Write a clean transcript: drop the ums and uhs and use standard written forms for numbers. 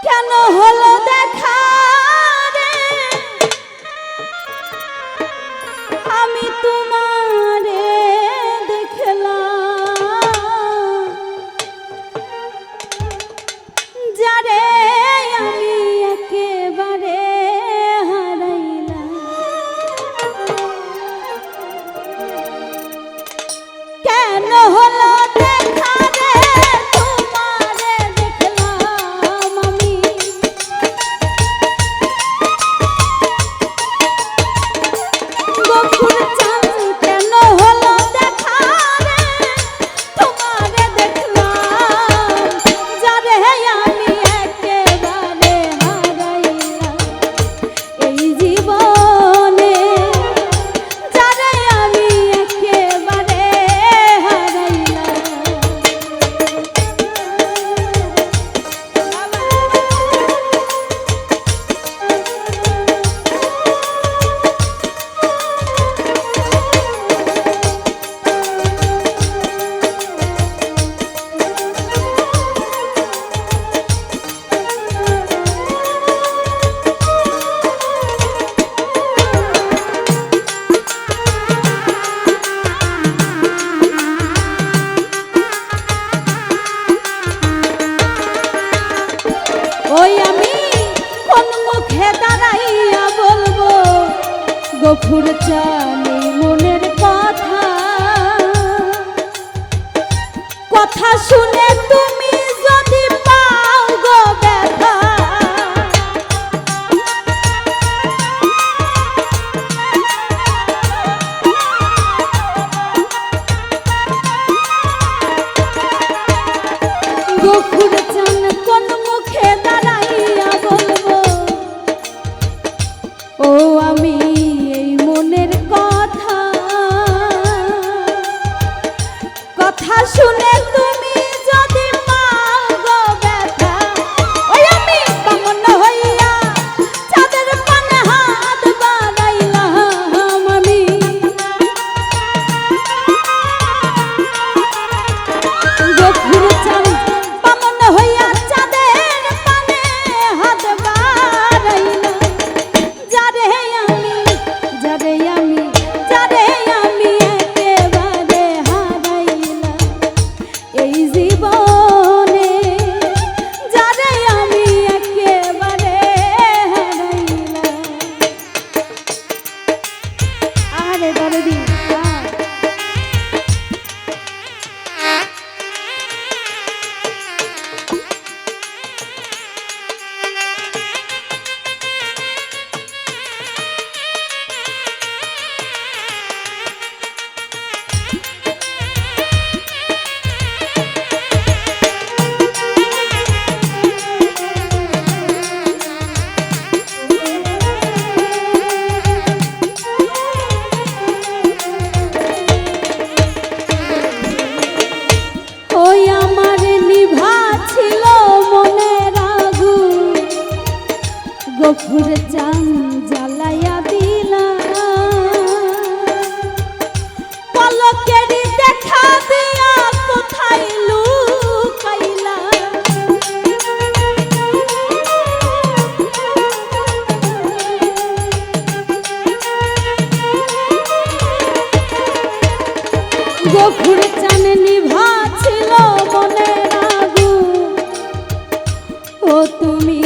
কেন হলো দেখা রে আমি তোমারে দেখলাম যারে আমি একেবারে হারাইলাম কেন হলো দেখা রে তোমারে দেখলাম আমি গফুর চাঁদ কেন হলো দেখা রে তোমারে দেখলাম যারে আমি একেবারে হারাইলাম এই জীবনে যারে আমি একেবারে হারাইলাম ওই আমি কোন মুখে দাঁড়াইয়া বলবো গফুর চাঁদ মনের কথা কথা শুনে তুমি যদি পাও গো ব্যথা গফুর চাঁদ কোন মুখে দাঁড়াইয়া বলবো ও আমি এই মনের কথা কথা শুনে তুমি যদি পাও গো ব্যথা ওই আমি বামন হইয়া চাঁদের পানে হাত বাড়াইলাম আমি গফুর চাঁদ বামন হইয়া চাঁদের পানে হাত বাড়াইলাম যারে আমি একেবারে হারাইলাম এই জীবনে যারে আমি একেবারে হারাইলাম আরে দরদি ওই আমার নিভা ছিল মনের আগুন গফুর চাঁদ জ্বালাইয়া দিলা পলকেরই দেখা দিয়া কোথায় লুকাইলা গফুর চাঁদ নিভা ছিল মনের আগুন ও তুমি